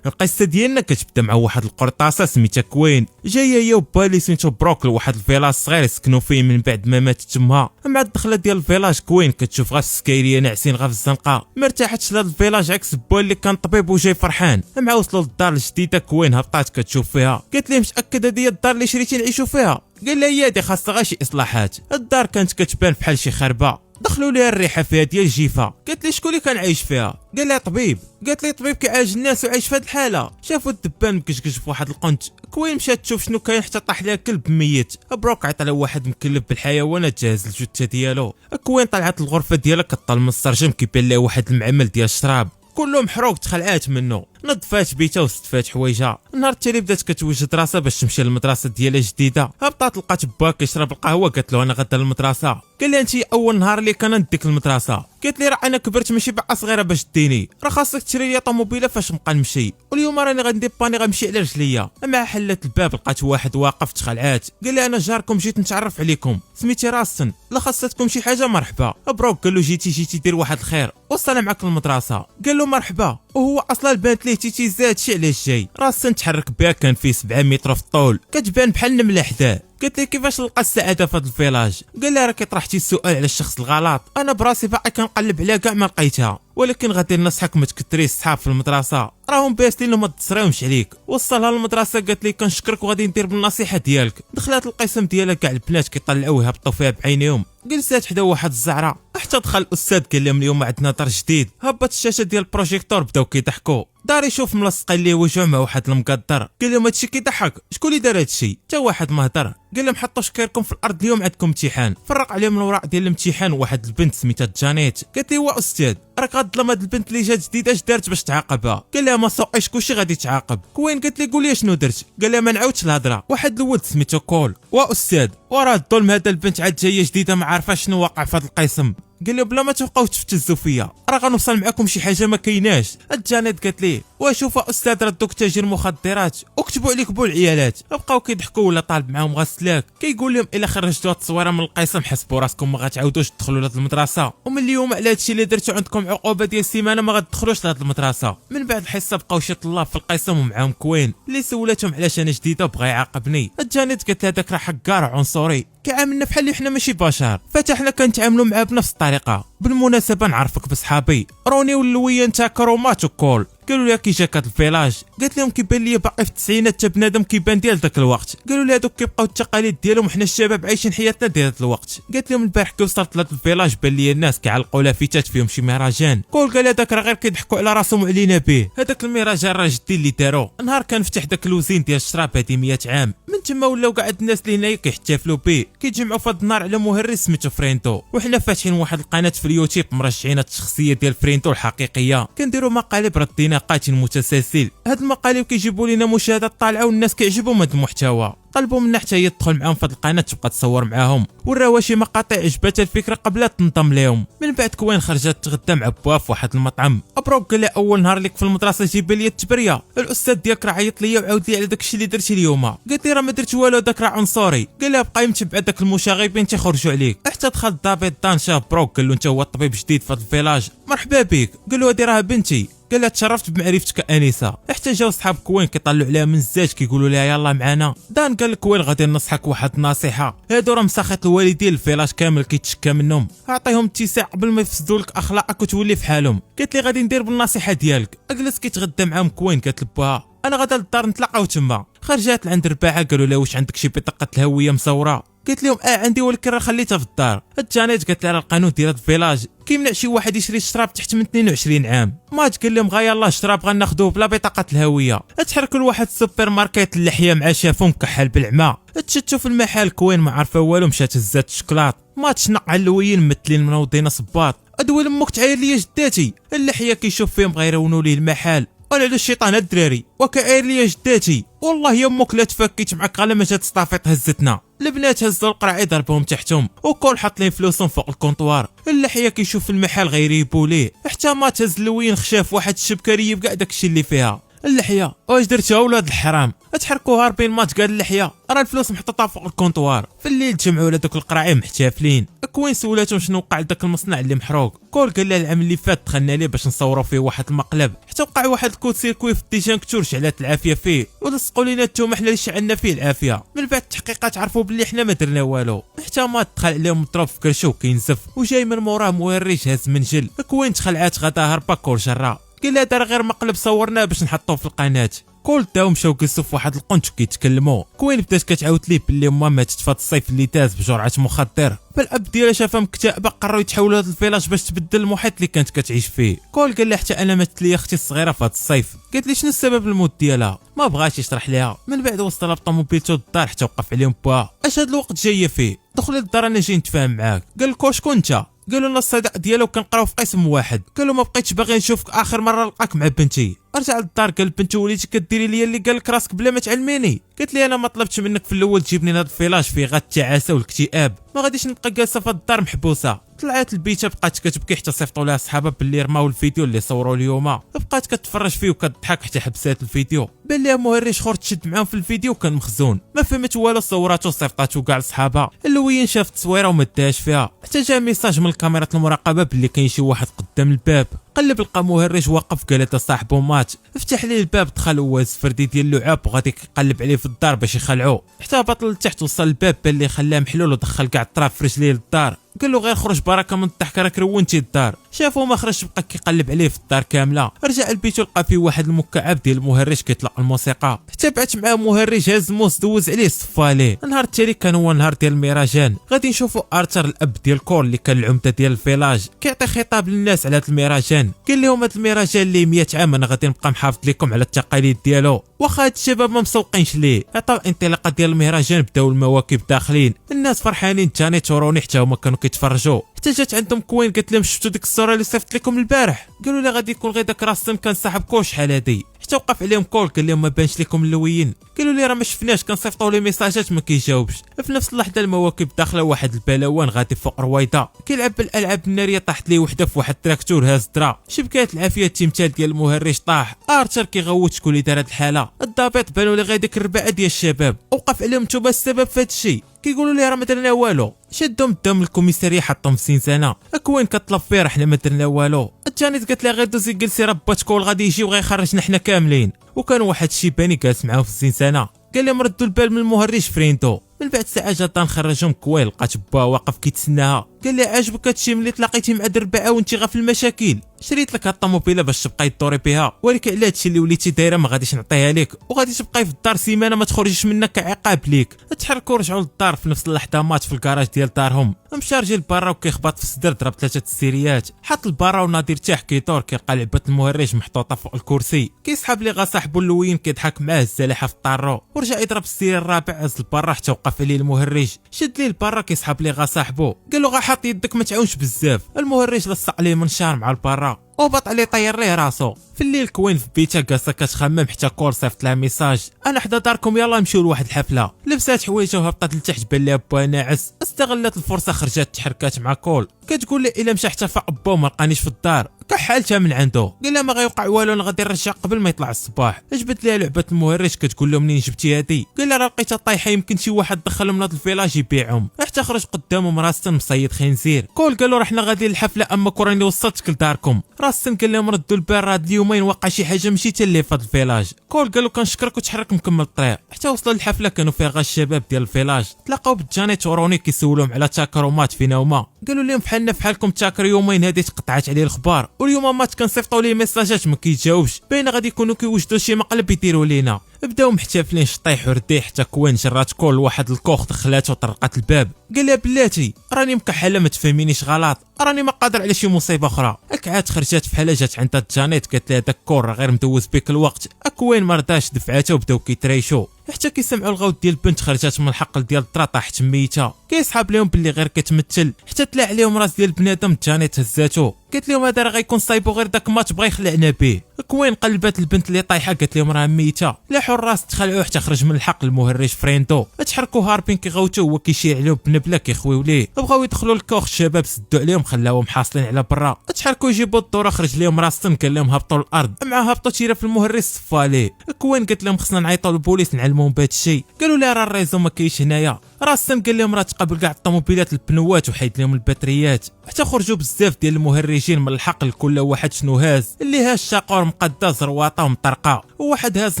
القصه ديالنا كتبدا مع واحد القرطاسه سميتها كوين، جايه هي وبالي سميتو بروك لواحد الفيلاج صغير يسكنوا فيه من بعد ما ماتت تمها. مع الدخله ديال الفيلاج كوين كتشوف غا السكايريه ناعسين غا في الزنقه، ما ارتاحتش لهاد الفيلاج عكس بالي اللي كان طبيب وجاي فرحان. مع وصلوا للدار الجديده كوين هبطات كتشوف فيها، قالت ليه متاكد هذه هي الدار اللي شريتي نعيشوا فيها؟ قال لها هي هادي خاصها غير شي اصلاحات. الدار كانت كتبان بحال شي خربه، دخلوا ليها الريحه فيها ديال الجيفه. قالت لي شكون اللي كان عايش فيها؟ قال لها طبيب. قالت لي طبيب كيعالج الناس وعايش في هذه الحاله؟ شافوا الدبان مكشكش في واحد القنت. كوين مشات تشوف شنو كاين حتى طاح لها كلب ميت. بروك عطى له واحد مكلب بالحيوانات جاهز الجثه ديالو. كوين طلعت الغرفه ديالها كطل من السرجم كيبان لها واحد المعمل ديال الشراب كله محروق تخلعات منه. نظفات بيتها وستفات حوايجها. النهار التالي بدات كتوجد راسها باش تمشي للمدرسه ديالها الجديده. هبطات لقات باها كيشرب القهوه، قالت له انا غدا للمدرسه. قال لها انت اول نهار اللي كان نديك المدرسه. قالت لي راه انا كبرت ماشي باقا صغيره باش ديني، راه خاصك تشري لي طوموبيله فاش نبقى نمشي، واليوم راني غندي باني غنمشي على رجليا. مع حلت الباب لقات واحد واقف تخلعات. قال لها انا جاركم جيت نتعرف عليكم، سميتي راسن، لا خاصتكم شي حاجه مرحبا. بروك قال له جيتي دير واحد الخير، وصلنا معك للمدرسه. قال له مرحبا، وهو اصلا البنت ليه تيتي زاد شي علاش جاي. راسن تحرك بها كان فيه 7 متر في الطول، كتبان بحال نمله حداه. قلت لي كيفاش نلقى السعاده في هذا الفيلاج؟ قال لها راكي طرحتي السؤال على الشخص الغلط، انا براسي باقي كنقلب عليها كاع ما لقيتها، ولكن غادي ننصحك ما تكثريش الصحاب في المدرسه، راهم باسلين وما تصريهمش عليك. وصلها للمدرسه قالت لي كنشكرك وغادي ندير بالنصيحه ديالك. دخلت القسم ديالها كاع البنات كيطلعوا يهبطوا فيها بعينيهم. جلسات حدا واحد الزعره حتى دخل الاستاذ قال لهم اليوم عندنا درس جديد. هبط الشاشه ديال البروجيكتور بداو كيضحكوا. دار يشوف ملصقين ليه وجهه مع واحد المقدر. قال لهم هادشي كيضحك، شكون اللي دار هادشي؟ حتى واحد ما هضر. قال لهم حطوا شكيركم في الارض اليوم عندكم امتحان. فرق عليهم الوراق ديال الامتحان. واحد البنت سميتها جانيت قالت لي وا استاذ راك غتظلم هاد البنت اللي جات جديده، اش دارت باش تعاقبها؟ قال لها ما سوقيش كلشي غادي تعاقب. كوين قالت لي قول لي شنو درت؟ قال لها ما نعاودش الهضره. واحد الولد سميتو كول وا استاذ وراه الظلم هذا البنت عاد جايه جديده ما عارفه شنو واقع في هذا القسم. قال له بلا ما تبقاو تفتزوا فيا راه غنوصل معكم شي حاجه ما كايناش. الجانيت قالت ليه وشوف استاذ ردوك تاجر مخدرات وكتبوا عليك بو العيالات. بقاو كيضحكوا ولا طالب معاهم غسلاك كيقول لهم الا خرجتوا هاد التصويره من القسم حسبوا راسكم ما غتعاودوش تدخلوا لهاد المدرسه، ومن اليوم على هادشي اللي درتو عندكم عقوبه ديال السيمانه ما غتدخلوش لهاد المدرسه. من بعد الحصه بقاو شي طلاب في القسم ومعاهم كوين اللي سولاتهم علاش انا جديده وبغى يعاقبني. الجانيت قالت لها داك راه حكار عنصري كيعاملنا بحال اللي حنا ماشي بشر، فحنا كنتعاملوا معاه بنفس الطريقه. بالمناسبه نعرفك بصحابي روني واللويه نتا كرومات وكول. قالوا لها كي جاك هاد الفيلاج؟ قالت لهم كيبان لي باقي في التسعينات حتى بنادم كيبان ديال داك الوقت. قالوا لها دوك كيبقاو التقاليد ديالهم وحنا الشباب عايشين حياتنا ديال هاد الوقت. قالت لهم البارح كي وصلت لهاد الفيلاج بان لي الناس كيعلقوا لافتات فيهم شي مهرجان. كول قال هذاك راه غير كيضحكوا على راسهم وعلينا به، هذاك المهرجان راه جدي اللي دارو نهار كان فتح داك الوزين ديال الشراب هادي 100 عام. من تما ولاو كاع الناس اللي هنايا كيحتفلوا به، كيتجمعوا في هاد النهار على مهرس سميتو فرينتو، وحنا فاتحين واحد القناه في اليوتيوب مرشحين هاد الشخصيه ديال فرينتو الحقيقيه. كنديروا مقالب ردينا قاتل متسلسل. هاد المقالب كيجيبوا لنا مشاهدات طالعه والناس كيعجبهم هاد المحتوى. طلبوا منا حتى هي تدخل معاهم في هاد القناه تبقى تصور معاهم، وراها شي مقاطع عجبتها الفكره قبل تنضم لهم. من بعد كوين خرجت تغدى مع بوها في واحد المطعم. ابروك قال لها اول نهار ليك في المدرسه جيب لي التبريه، الاستاذ ديالك راه عيط ليا وعاود لي على داكشي اللي درتي اليوم. قالت لي راه ما درت والو داك راه عنصري. قال لها بقى متبع داك المشاغبين تيخرجوا عليك. حتى دخل دافيد دان شاف بروك قال له انت هو الطبيب جديد في هاد الفيلاج مرحبا بك. قال له هادي راه بنتي. قال لها تشرفت بمعرفتك انسه. حتى جاو صحاب كوين كيطلعوا عليها من الزاج كيقولوا لها يلا معنا. دان قال لك وين غادي ننصحك واحد النصيحه، هادو راه مساخط الوالدين الفيلاج كامل كيتشكى منهم، اعطيهم اتساع قبل ما يفسدوا لك اخلاقك وتولي في حالهم. قالت لي غادي ندير بالنصيحه ديالك. اجلس كيتغدى معاهم كوين قالت لبوها انا غادا للدار نتلاقاو تما. خرجات لعند رباعه قالوا لها واش عندك شي بطاقه الهويه مصوره؟ قالت لهم عندي ولكن راه خليتها في الدار. الجانيت قالت لها راه القانون ديال هاد الفيلاج كيمنع شي واحد يشري الشراب تحت من 22 عام. مات قال لهم غا يلاه الشراب غناخذوه بلا بطاقه الهويه. تحركوا لواحد السوبر ماركت اللحيه مع شافو مكحل بالعمى. تشتو في المحل كوين ما عارفه والو مشات هزات الشكلاط. ما تشنق على اللوين ممثلين منوضين صباط. ادوي لامك تعاير ليا جداتي. اللحيه كيشوف فيهم بغا يرونوا ليه المحل. انا على الشيطان الدراري وكاير ليا جداتي والله يمك لا تفكيت معك غير ما جات الصافيط هزتنا. البنات هزوا القرعي ضربهم تحتهم وكل حط لين فلوسهم فوق الكونطوار. اللحيه كيشوف المحل غير يبو ليه حتى ما تهز اللوين خشاف واحد الشبكه ريب كاع داكشي اللي فيها. اللحيه واش درتها ولاد الحرام تحركوا هاربين مات قال اللحيه راه الفلوس محطوطه فوق الكونطوار. في الليل تجمعوا على دوك القراعين محتفلين. كوين سولاتهم شنو وقع لذاك المصنع اللي محروق. كول قال لها العام اللي فات دخلنا ليه باش نصوروا فيه واحد المقلب حتى وقع واحد الكود سيركوي في الديجانكتور شعلات العافيه فيه ولصقوا لينا التهمه حنا اللي شعلنا فيه العافيه. من بعد التحقيقات عرفوا باللي حنا ما درنا والو حتى ما دخل عليهم مضروب في كرشو كينزف وجاي من موراه موريش هاز منجل. كوين تخلعات غدا هربا كول جرا قال لها دار غير مقلب صورناه باش نحطوه في القناه. كول داو مشاو جلسوا في واحد القنت وكيتكلموا. كوين بدات كتعاود ليه باللي امها ماتت في هاد الصيف اللي داز بجرعه مخدر. فالاب ديالها شافها مكتئبه قرروا يتحولوا لهاد الفيلاج باش تبدل المحيط اللي كانت كتعيش فيه. كول قال لها حتى انا ماتت لي اختي الصغيره في هاد الصيف. قالت لي شنو السبب الموت ديالها ما بغاش يشرح ليها. من بعد وصلها بطوموبيلته للدار حتى وقف عليهم باها اش هاد الوقت جايه فيه. دخل للدار انا جاي نتفاهم معاك. قال لك واش كنت قالوا لنا الصديق ديالو كنقراو في قسم واحد. قالوا ما بقيتش باغي نشوفك اخر مره نلقاك مع بنتي. رجع للدار قال بنتي وليتي كديري ليا اللي قال لك راسك بلا ما تعلميني. قالت لي انا ما طلبتش منك في الاول تجيبني لهاد الفيلاج فيه غا التعاسه والاكتئاب ما غاديش نبقى جالسه في الدار محبوسه. طلعت البيته بقات كتبكي حتى صيفطوا لها صحابها باللي رماو الفيديو اللي صوروا اليوم. بقات كتفرج فيه وكتضحك حتى حبسات الفيديو. بان ليها مهرج خور تشد معاهم في الفيديو وكان مخزون ما فهمت والو. صوراتو وصيفطاتو كاع لصحابها. اللوين شاف التصويره وما داهاش فيها حتى جا ميساج من الكاميرا المراقبه باللي كاين شي واحد قدام الباب. قلب لقى مهرج واقف قال له صاحبو مات. فتح ليه الباب دخل هو فردي ديال اللعاب وغادي يقلب عليه في الدار باش يخلعوه حتى هبط لتحت وصل الباب بان لي خلاه محلول ودخل كاع التراب في رجليه للدار. قال له غير خرج بركه من الضحك راك رونتي الدار. شافو ما خرجش بقى كيقلب عليه في الدار كامله. رجع لبيتو لقى فيه واحد المكعب ديال المهرج كيطلق الموسيقى حتى بعت معاه مهرج هاز موس دوز عليه صفى ليه. النهار التالي كان هو النهار ديال المهرجان. غادي نشوفوا ارثر الاب ديال كول اللي كان العمده ديال الفيلاج كيعطي خطاب للناس على هذا المهرجان. قال لهم هذا المهرجان اللي 100 عام انا غادي نبقى محافظ لكم على التقاليد ديالو واخا هاد الشباب ما مسوقينش ليه. عطاو الانطلاقه ديال المهرجان بداو المواكب داخلين. الناس فرحانين جاني توروني حتى هما كانوا كيتفرجوا. حتى جات عندهم كوين قالت لهم شفتوا ديك الصوره اللي صيفط لكم البارح. قالوا لها غادي يكون غير داك راسم كان صاحب كول شحال هادي. حتى وقف عليهم كول قال لهم ما بانش لكم اللويين. قالوا لي راه ما شفناش كنصيفطوا ليه ميساجات ما كيجاوبش. في نفس اللحظه المواكب داخله واحد البلوان غادي فوق رويضه كيلعب بالالعاب الناريه. طاحت ليه وحده في واحد التراكتور هاز درا شبكات العافيه. التمثال ديال المهرج طاح. ارثر كيغوت شكون اللي دار هاد الحاله. الضابط بانوا لي غير ديك الربعه ديال الشباب وقف عليهم نتوما السبب في هاد الشيء. كيقولوا لي راه ما درنا والو. شدهم قدام الكوميساريه حطهم في سنسانه. كوين كطلب فيه راه حنا ما درنا والو. الجانيت قالت لها غير دوزي جلسي ربات كول غادي يجي وغيخرجنا حنا كاملين. وكان واحد الشيباني جالس معاهم في السنسانه. قال لهم ردوا البال من المهرج فريندو. من بعد ساعه جات نخرجهم كوين لقات با واقف كيتسناها. قال لي عاجبك هادشي ملي تلاقيتي مع دربعه وانت غا في المشاكل. شريت لك هاد الطوموبيله باش تبقاي تدوري بها ولكن على هادشي اللي وليتي دايره ما غاديش نعطيها لك وغادي تبقاي في الدار سيمانه ما تخرجيش منك كعقاب ليك. تحركوا رجعوا للدار. في نفس اللحظه مات في الكراج ديال دارهم. مشى راجل برا وكيخبط في الصدر ضرب 3 السيريات. حط البرا وناضي ارتاح كيدور كيلقى لعبه المهرج محطوطه فوق الكرسي. كيسحب لي غا صاحبو اللوين كيضحك معاه الزلاحه في الطارو ورجع يضرب السير الرابع هز البرا حتى وقف عليه المهرج. شد ليه البرا كيسحب لي غا صاحبو قال له غا حط يدك ما تعاونش بزاف. المهرج لصق ليه منشار مع البرا وبط عليه طير ليه راسو. في الليل كوين في بيتها جالسه كتخمم حتى كول صيفط لها ميساج انا حدا داركم يلا نمشيو لواحد الحفله. لبسات حوايجها وهبطت لتحت بان ليها با ناعس. استغلت الفرصه خرجت تحركات مع كول كتقول لي الا مشى حتى فابا وما لقانيش في الدار كحالتها من عنده. قال لها ما غيوقع والو انا غادي نرجع قبل ما يطلع الصباح. جبت ليها لعبه المهرج كتقول له منين جبتي هادي. قال لها راه لقيتها طايحه يمكن شي واحد دخلهم لهاد الفيلاج يبيعهم. حتى خرج قدامهم راستن مصيد خنزير. كول قال له راه حنا غادي للحفله اما كوراني وصلتك لداركم. راستن قال لهم ردوا البال راه هاد اليومين وقع شي حاجه ماشي حتى اللي في هاد الفيلاج. كول قال له كنشكرك وتحرك مكمل الطريق. حتى وصلوا للحفله كانوا فيها غا الشباب ديال الفيلاج. تلاقاو بالجانيت وروني كيسولوهم على تاكر ومات فينا هما. قالوا لهم بحالنا بحالكم تاكر يومين هادي تقطعات عليه الخبار واليوم مات كنصيفطوا ليه ميساجات ما كيجاوبش. باينه غادي يكونوا كيوجدوا شي مقلب يديروا لينا. بداو محتفلين شطيح ورديح حتى كوين جرات كول واحد الكوخ دخلات وطرقات الباب. قال لها بلاتي راني مكحله ما تفهمينيش غلط راني ما قادر على شي مصيبه اخرى. عاد خرجت بحال جات عندها جانيت قالت لها داك كور غير مدوز بك الوقت. كوين ما رضاش دفعاتها وبداو كيتريشوا. حتى كيسمعوا الغوت ديال البنت خرجات من الحقل ديال الطرا طاحت ميته. كيسحاب لهم باللي غير كتمثل حتى طلع عليهم راس ديال بنادم جانيت هزاتو. قالت لهم هذا راه غيكون صايبو غير داك الماتش بغا يخلعنا به. كوين قلبات البنت اللي طايحه قالت لهم راه ميته. لاحوا الراس تخلعوه حتى خرج من الحقل المهرج فريندو. تحركوا هاربين كيغوتو هو كيشيع عليهم بنبله كيخويو ليه. بغاو يدخلوا الكوخ الشباب سدوا عليهم خلاوهم حاصلين على برا. تحركوا يجيبوا الدوره خرج لهم راستن قال لهم هبطوا الارض. مع هبطوا تيرا في المهرج صفا ليه. كوين قالت لهم خصنا نعيطوا للبوليس نعلموهم بهذا الشيء. قالوا لها راه الريزو ما كاينش هنايا. راستن قال لهم راه تقابل كاع الطوموبيلات البنوات وحيد لهم الباتريات. حتى خرجوا بزاف ديال المهرجين من الحقل كل واحد شنو هاز. اللي هاز شاقور مقدا زرواطه ومطرقه وواحد هاز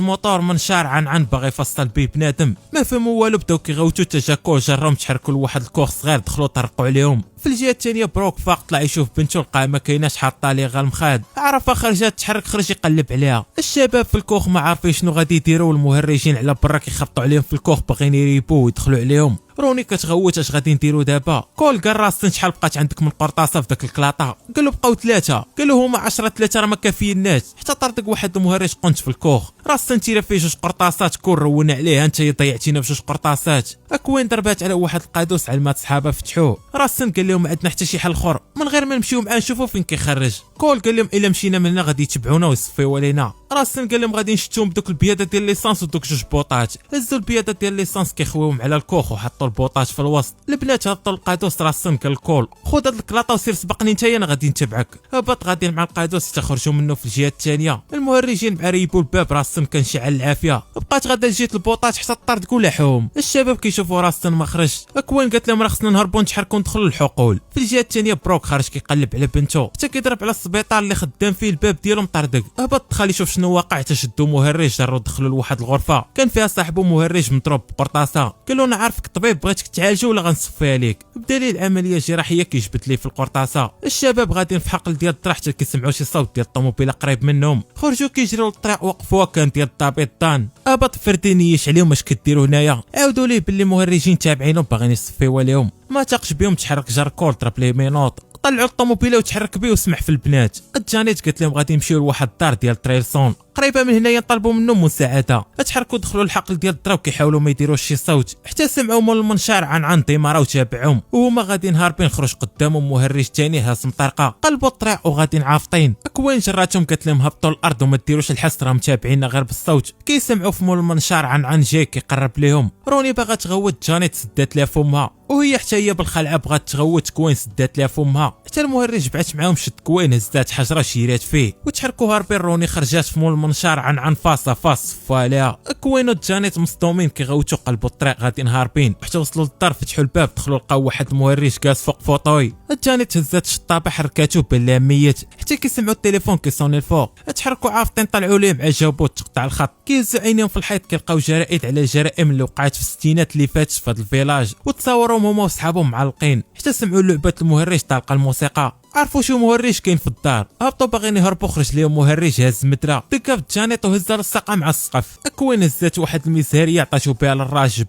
موطور منشار عن باغي يفصل بيه بنادم. ما فهموا والو بداو كيغوتو تجاكو جراهم تحركوا لواحد الكوخ صغير دخلوا طرقوا عليهم. في الجهه الثانيه بروك فاق طلع يشوف بنته لقاها ما كايناش حاطه ليه غير المخاد. عرفها خرجت تحرك خرج يقلب عليها. الشباب في الكوخ ما عارفين شنو غادي يديروا والمهرجين على برا كيخبطوا عليهم في الكوخ باغيين يريبوا ويدخلوا عليهم. روني كتغوت اش غادي نديروا دابا. كول قال راستن شحال بقات عندك من قرطاسه في داك الكلاطه. قالوا بقاو 3. قالوا هما 10 3 راه ما كافييناش حتى طردك واحد المهرج قنت في الكوخ. راستن تيرا فيه 2 قرطاسات كون رونا عليه انت ضيعتينا ب2 قرطاسات. اكوين ضربات على واحد القادوس علمات صحابه فتحوه. راستن قال لهم ما عندنا حتى شي حل اخر من غير ما نمشيو معاه نشوفوا فين كيخرج. كول قال لهم الا مشينا من هنا غادي يتبعونا ويصفيو علينا. راستن قال لهم غادي نشتوهم بدوك البياده ديال ليسانس ودوك 2 بوطات. هزوا البياده ديال ليسانس كيخويوهم على الكوخ وحطوا البوطات في الوسط. البنات هبطوا القادوس. راستن قال الكول خذ هاد الكلاطه وسير سبقني نتايا انا غادي نتبعك. هبط غادي مع القادوس حتى خرجوا منه في الجهه الثانيه. المهرجين مع ريبوا الباب. راستن كان شعل العافيه. بقات غدا جيت البوطات حتى طردكوا لحوم. الشباب كيشوفوا راستن ما خرجش. اكوين قالت لهم راه خصنا نهربوا نتحركوا ندخلوا للحقول. في الجهه الثانيه بروك خرج كيقلب على بنته حتى كيضرب على السبيطار اللي خدام فيه الباب ديالو مطردق. هبط دخل يشوف شنو واقع حتى شدوا مهرج جروا دخلوا لواحد الغرفه كان فيها صاحبو مهرج مضروب بقرطاسه. قال له انا عارفك طبيب بغيتك تعالجو ولا غنصفيها ليك. بدليل عمليه جراحيه كيجبد ليه في القرطاسه. الشباب غاديين في حقل ديال الطرح حتى كيسمعوا شي صوت ديال الطوموبيله قريب منهم. خرجوا كيجريو للطريق وقفوها كان ديال الضابط دان. هبط فردينيش عليهم اش كديروا هنايا. عاودوا ليه باللي مهرجين تابعينهم باغيين يصفيو عليهم. ما تاقش بهم تحرك جاركول ضرب ليه مينوط. طلعوا الطوموبيله وتحرك بيه وسمح في البنات. جانيت قالت لهم غادي يمشيو لواحد الدار ديال تريلسون قريبه من هنايا طلبوا منهم مساعده. تحركوا دخلوا الحقل ديال الضرب كيحاولوا ما يديروش شي صوت حتى سمعوا مول المنشار عن ديمارا وتابعهم وهما غاديين هاربين. خرج قدامهم مهرج ثاني هاس مطرقه. قلبوا الطريق وغاديين عافطين. كوين جراتهم قالت لهم هبطوا الارض وما ديروش الحس راه متابعينا غير بالصوت. كيسمعوا في مول المنشار عن جاي كيقرب ليهم. روني باغا تغوت. جانيت سدات لها فمها وهي حتى هي بالخلعه بغات تغوت. كوين سدات لها فمها حتى المهرج بعت معاهم شد كوين هزات حجره شيرات فيه وتحركوا هاربين. روني خرجات في مول المنشار عن فاس فالها. كوين وجانيت مصدومين كيغوتوا قلبوا الطريق غاديين هاربين حتى وصلوا للدار فتحوا الباب دخلوا لقاو واحد المهرج جالس فوق فوطوي. جانيت هزات الشطابه حركاتو بلا ميت حتى كيسمعوا التليفون كيصوني الفوق. تحركوا عافطين طلعوا ليه مع جابوت تقطع الخط. كيهزوا عينيهم في الحيط كيلقاو جرائد على الجرائم اللي وقعت في الستينات اللي فاتت في هذا الفيلاج وتصاورهم هما وصحابهم معلقين. حتى سمعوا لعبه المهرج طالقه الموسيقى. عرفوا شو مهرج كاين في الدار. هبطوا باغيين يهربوا خرج ليهم مهرج هز مدرا دكا جانيت وهزها للساقه مع السقف. كوين هزات واحد المزهريه عطاتو بها للراجل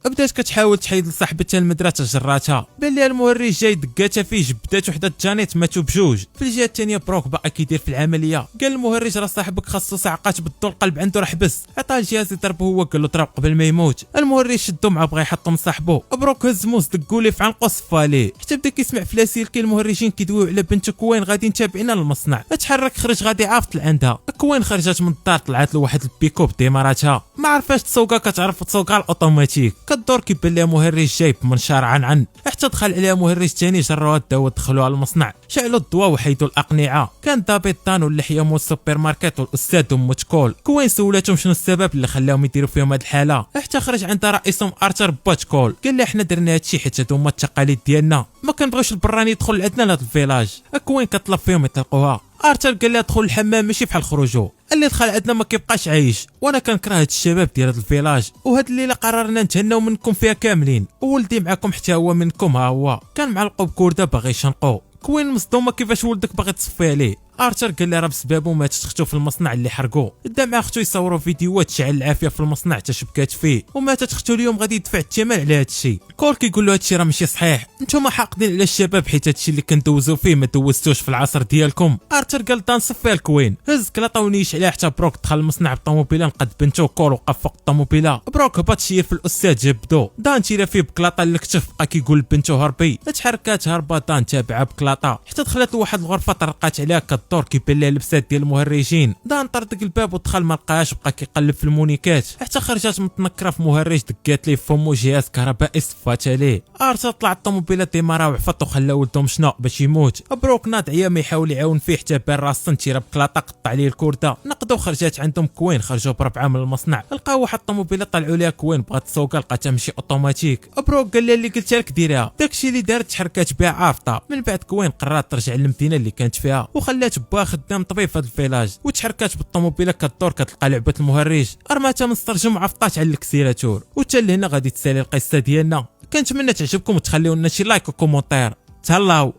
بدات كتحاول تحيد لصاحبتها المدرا تجراتها. بان ليها المهرج جاي دكاتها فيه جبداتو حدا جانيت ماتوا بجوج. في الجهه الثانيه بروك باقي كيدير في العمليه. قال المهرج راه صاحبك خاصو صعقات بدو القلب عنده راه حبس. عطاه الجهاز يضربو هو قال له ضرب قبل ما يموت. المهرج شدو معاه بغا يحطو من صاحبو. بروك هز موس دقو ليه في عنقو صفا ليه حتى بدا كيسمع في لاسلكي المهرجين كيدويو على بنته كوين غادي نتابعينا للمصنع. تحرك خرج غادي عافط لعندها. كوين خرجت من الدار طلعت له واحد البيكوب ديماراتها ما عرفاش تسوقها. كتعرف تسوقها الاوتوماتيك. كدور كيبان لها مهرج جايب منشار عن حتى دخل عليها مهرج ثاني جروها الدواء دخلوها للمصنع شعلوا الضواء وحيدوا الاقنعه. كان ضابط دان واللحيه مول السوبر ماركت والاستاذ متكول. كوين سولاتهم شنو السبب اللي خلاهم يديروا فيهم هذه الحاله. حتى خرج عندها رئيسهم ارثر باتكول قال لها حنا درنا هادشي حيت هادو هما التقاليد ديالنا ما كنبغيوش البراني يدخل عندنا لهاد الفيلاج. كوين كطلب فيهم يطلقوها. ارثر قال لها دخل الحمام ماشي بحال خروجو. اللي دخل عندنا ما كيبقاش عايش وانا كنكره هاد الشباب ديال هاد الفيلاج وهاد الليله قررنا نتهناو منكم فيها كاملين وولدي معكم حتى هو منكم. ها هو كان معلقو بكورده باغي يشنقو. كوين مصدومه كيفاش ولدك باغي تصفي عليه. ارثر قال لي راه بسببه ماتت اختو في المصنع اللي حرقوه. دا مع اختو يصوروا فيديوهات شعل العافيه في المصنع تشبكات فيه، وماتت اختو اليوم غادي يدفع الثمن على هذا الشيء. كول كيقول له هذا الشيء راه ماشي صحيح، نتوما حاقدين على الشباب حيت هذا الشيء اللي كندوزو فيه ما دوزتوش في العصر ديالكم. ارثر قال دان صفي الكوين، هز كلاطه ونيش عليها حتى بروك دخل المصنع بالطوموبيله نقد بنته. كول وقف فوق الطوموبيله، بروك هبط شير في الاستاذ جبدو. دان تيرا فيه بكلاطه للكتف، بقى كيقول لبنته هربي، تحركات هربا. دان تابعها بكلاطه حتى دخلت لواحد الغرفه طرقات عليها كالدور كيبان لها لبسات ديال المهرجين. دان طردق الباب ودخل ما لقاهاش، بقى كيقلب في المونيكات حتى خرجت متنكره في مهرج. دقات ليه فمو جهاز كهربائي صفات عليه. ارثر طلع الطوموبيله ديمارا وعفط وخلى ولده مشنو باش يموت. بروك ناض عيا يحاول يعاون فيه حتى بان راسن تيرا بكلاطه قطع عليه الكورده. نقدو خرجات عندهم كوين، خرجوا بربعه من المصنع، لقاو واحد الطوموبيله طلعوا ليها كوين بغات تسوقها، لقاتها ماشي اوتوماتيك. بروك قال لها اللي قلت لك ديريها. داكشي اللي دارت تحركات بها عافطه. من بعد كوين قررت ترجع للمدينه اللي كانت فيها، وخلات باها خدام طبيب في هذا الفيلاج، وتحركات بالطوموبيله كدور كتلقى لعبه المهرج. رماتها من سترجم وعفطات على الاكسيلاتور. وتا لهنا غادي تسالي القصه ديالنا. كنتمنى تعجبكم وتخليو لنا شي لايك وكومونتير. تهلاو.